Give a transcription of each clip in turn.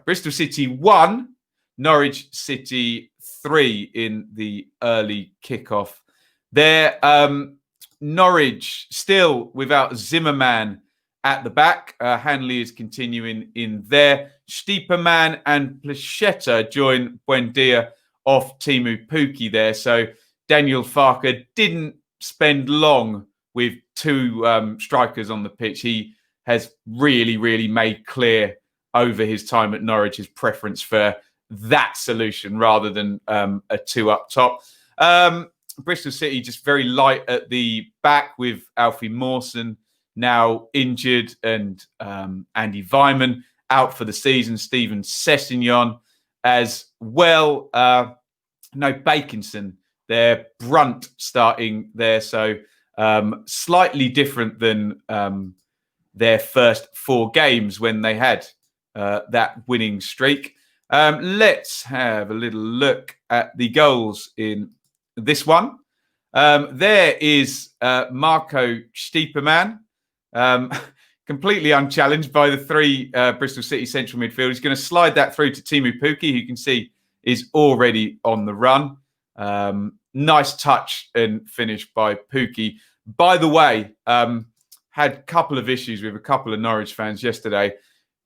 Bristol City 1, Norwich City 3 in the early kickoff. There, Norwich still without Zimmerman at the back. Hanley is continuing in there. Stieperman and Plachetta join Buendia off Teemu Pukki there. So Daniel Farke didn't spend long with two strikers on the pitch. He has really, really made clear over his time at Norwich his preference for that solution rather than a two up top. Bristol City just very light at the back with Alfie Mawson now injured and Andy Vyman out for the season. Stephen Sessignon as well. No Bakinson there. Brunt starting there. So slightly different than their first 4 games when they had that winning streak. Let's have a little look at the goals in this one. There is Marco Stieperman, completely unchallenged by the 3 Bristol City central midfielders. He's going to slide that through to Teemu Pukki, who you can see is already on the run. Nice touch and finish by Pukki. By the way, had a couple of issues with a couple of Norwich fans yesterday.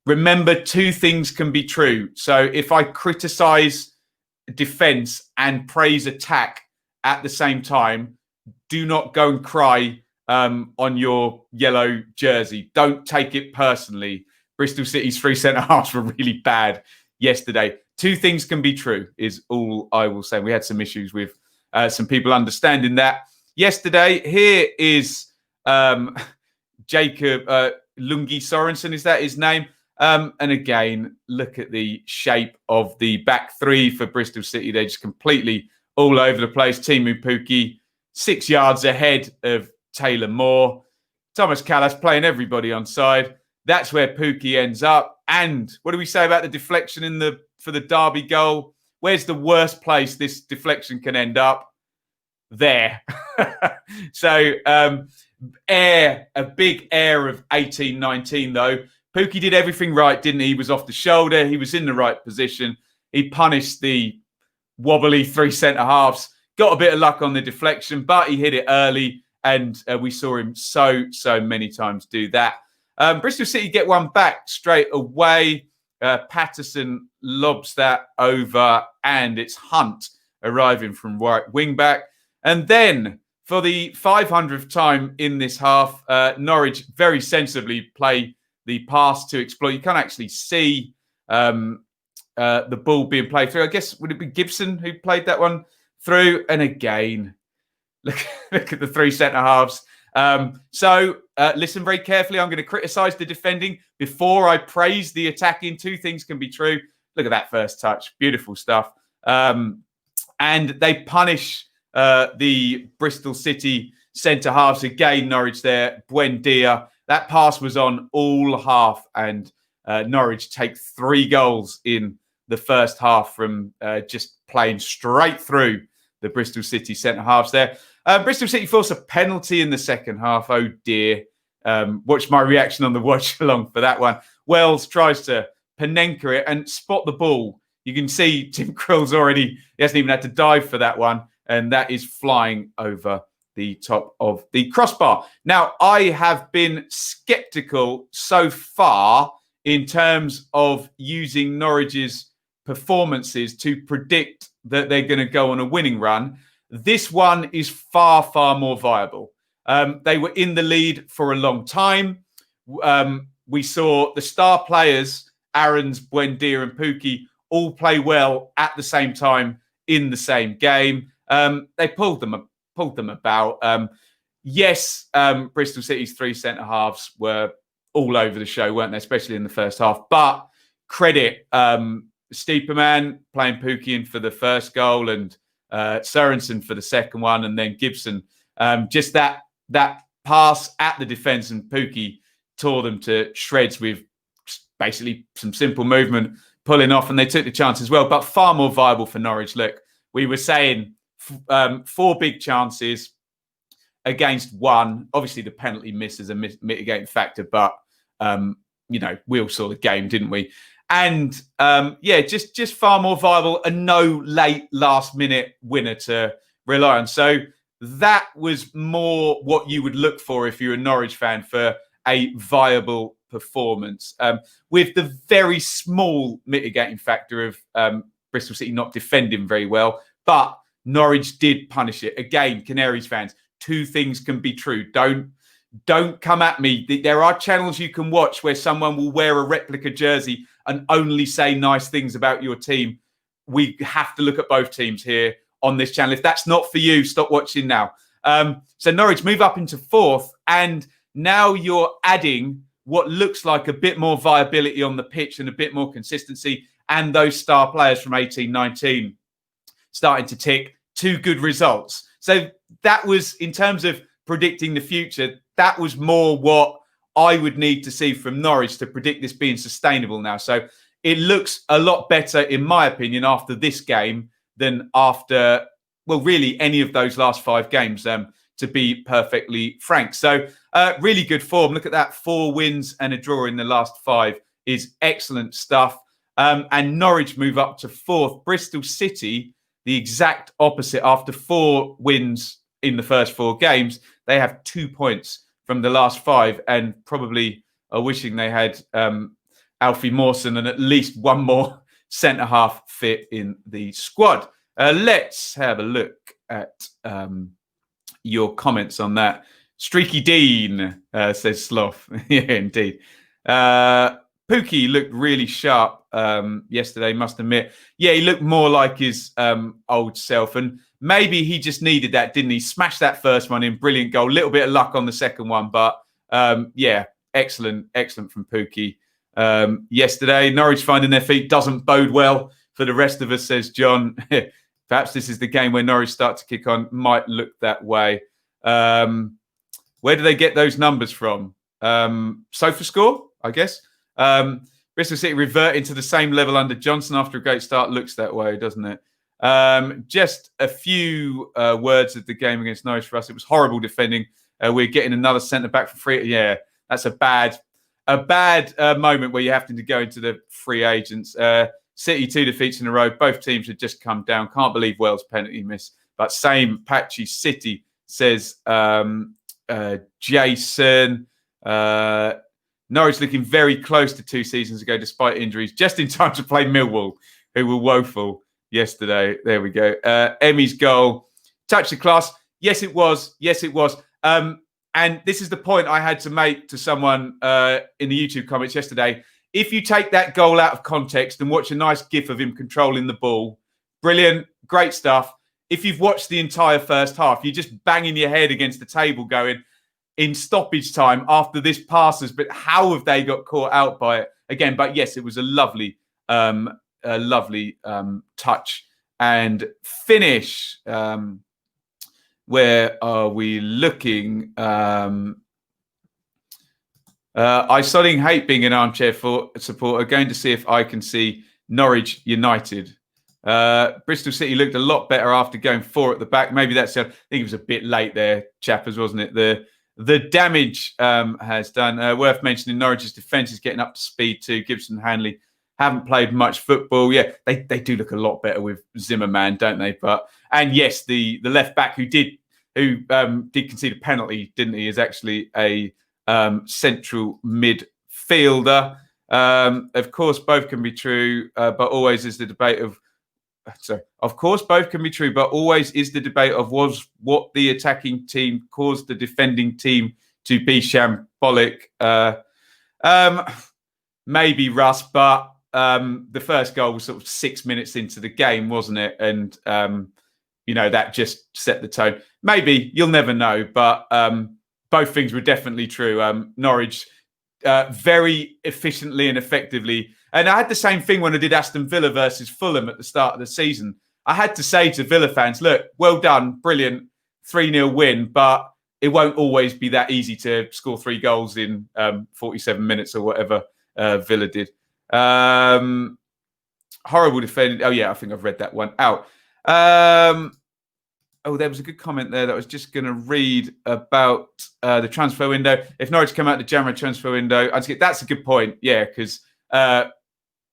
Remember, 2 things can be true. So if I criticise defence and praise attack at the same time, do not go and cry on your yellow jersey. Don't take it personally. Bristol City's 3 centre-halves were really bad yesterday. 2 things can be true is all I will say. We had some issues with some people understanding that yesterday. Here is Jacob Lungi Sorensen. Is that his name? And again, look at the shape of the back 3 for Bristol City. They're just completely all over the place. Teemu Pukki 6 yards ahead of Taylor Moore. Thomas Callas playing everybody on side. That's where Pukki ends up. And what do we say about the deflection for the Derby goal? Where's the worst place this deflection can end up? There. So a big air of 18-19 though. Pukki did everything right, didn't he? He was off the shoulder. He was in the right position. He punished the wobbly 3 centre-halves. Got a bit of luck on the deflection, but he hit it early, and we saw him so many times do that. Bristol City get one back straight away. Patterson lobs that over, and it's Hunt arriving from right wing-back. And then, for the 500th time in this half, Norwich very sensibly play the pass to exploit. You can't actually see the ball being played through. I guess, would it be Gibson who played that one through? And again, look at the 3 centre-halves. So listen very carefully. I'm going to criticise the defending before I praise the attacking. 2 things can be true. Look at that first touch. Beautiful stuff. And they punish the Bristol City centre-halves. Again, Norwich there. Buendia. That pass was on all half, and Norwich take 3 goals in the first half from just playing straight through the Bristol City centre-halves there. Bristol City force a penalty in the second half. Oh, dear. Watch my reaction on the watch-along for that one. Wells tries to Panenka it and spot the ball. You can see Tim Krill's already, he hasn't even had to dive for that one, and that is flying over the top of the crossbar. Now, I have been sceptical so far in terms of using Norwich's performances to predict that they're going to go on a winning run. This one is far more viable. They were in the lead for a long time. We saw the star players, Aarons, Buendia and Pukki, all play well at the same time in the same game. They pulled them about. Yes, Bristol City's 3 centre-halves were all over the show, weren't they? Especially in the first half. But credit Stieperman playing Pukki in for the first goal and Sorensen for the second one, and then Gibson. Just that pass at the defence, and Pukki tore them to shreds with basically some simple movement, pulling off, and they took the chance as well. But far more viable for Norwich. Look, we were saying 4 big chances against 1. Obviously, the penalty miss is a mitigating factor, but we all saw the game, didn't we? And just far more viable and no late last minute winner to rely on. So that was more what you would look for if you're a Norwich fan for a viable performance, with the very small mitigating factor of Bristol City not defending very well. But Norwich did punish it. Again, Canaries fans, two things can be true. Don't come at me. There are channels you can watch where someone will wear a replica jersey and only say nice things about your team. We have to look at both teams here on this channel. If that's not for you, stop watching now. So Norwich move up into 4th, and now you're adding what looks like a bit more viability on the pitch and a bit more consistency, and those star players from 18-19 starting to tick. 2 good results. So that was, in terms of predicting the future, that was more what I would need to see from Norwich to predict this being sustainable now. So it looks a lot better, in my opinion, after this game than after, well, really any of those last 5 games, to be perfectly frank. So really good form. Look at that, 4 wins and a draw in the last 5 is excellent stuff. And Norwich move up to 4th. Bristol City, the exact opposite. After 4 wins in the first 4 games, they have 2 points from the last 5 and probably are wishing they had Alfie Mawson and at least one more centre-half fit in the squad. Let's have a look at your comments on that. Streaky Dean, says Sloth. Yeah, indeed. Pookie looked really sharp yesterday, must admit. Yeah, he looked more like his old self. And maybe he just needed that, didn't he? Smashed that first one in, brilliant goal. Little bit of luck on the second one. But excellent from Pookie yesterday. Norwich finding their feet doesn't bode well for the rest of us, says John. Perhaps this is the game where Norwich start to kick on. Might look that way. Where do they get those numbers from? SofaScore, I guess. Bristol City reverting to the same level under Johnson after a great start. Looks that way, doesn't it? Just a few words of the game against Norwich for us. It was horrible defending. We're getting another centre-back for free. Yeah, that's a bad moment where you're having to go into the free agents. City 2 defeats in a row. Both teams had just come down. Can't believe Wells' penalty miss. But same patchy City, says Jason. Norwich looking very close to 2 seasons ago despite injuries, just in time to play Millwall, who were woeful yesterday. There we go. Emmy's goal. Touch of class. Yes, it was. And this is the point I had to make to someone in the YouTube comments yesterday. If you take that goal out of context and watch a nice gif of him controlling the ball, brilliant, great stuff. If you've watched the entire first half, you're just banging your head against the table going, in stoppage time after this passes, but how have they got caught out by it again? But yes, it was a lovely touch and finish. Where are we looking? I suddenly hate being an armchair supporter. Going to see if I can see Norwich United. Bristol City looked a lot better after going 4 at the back. Maybe that's, I think it was a bit late there, chappers, wasn't it? The damage has done. Worth mentioning, Norwich's defence is getting up to speed too. Gibson and Hanley haven't played much football. Yeah, they do look a lot better with Zimmerman, don't they? And yes, the left back who did concede a penalty, didn't he, is actually a central midfielder. Of course, both can be true, but always is the debate of. So, of course, both can be true, but always is the debate of was what the attacking team caused the defending team to be shambolic. Maybe Russ, but the first goal was sort of 6 minutes into the game, wasn't it? And, that just set the tone. Maybe, you'll never know, but both things were definitely true. Norwich very efficiently and effectively. And I had the same thing when I did Aston Villa versus Fulham at the start of the season. I had to say to Villa fans, look, well done, brilliant, 3-0 win, but it won't always be that easy to score 3 goals in 47 minutes or whatever Villa did. Horrible defending. Oh, yeah, I think I've read that one out. There was a good comment there that I was just going to read about the transfer window. If Norwich come out the January transfer window, that's a good point. Yeah, because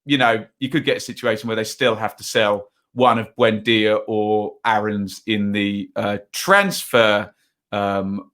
you know, you could get a situation where they still have to sell one of Buendia or Aaron's in the transfer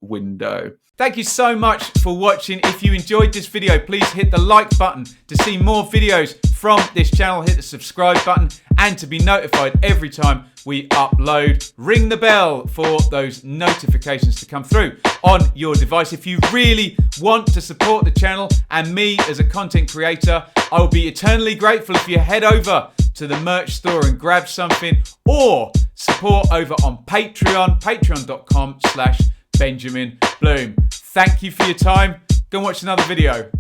window. Thank you so much for watching. If you enjoyed this video, please hit the like button to see more videos from this channel. Hit the subscribe button, and to be notified every time we upload, ring the bell for those notifications to come through on your device. If you really want to support the channel and me as a content creator, I will be eternally grateful if you head over to the merch store and grab something, or support over on Patreon, patreon.com/Benjamin Bloom. Thank you for your time. Go and watch another video.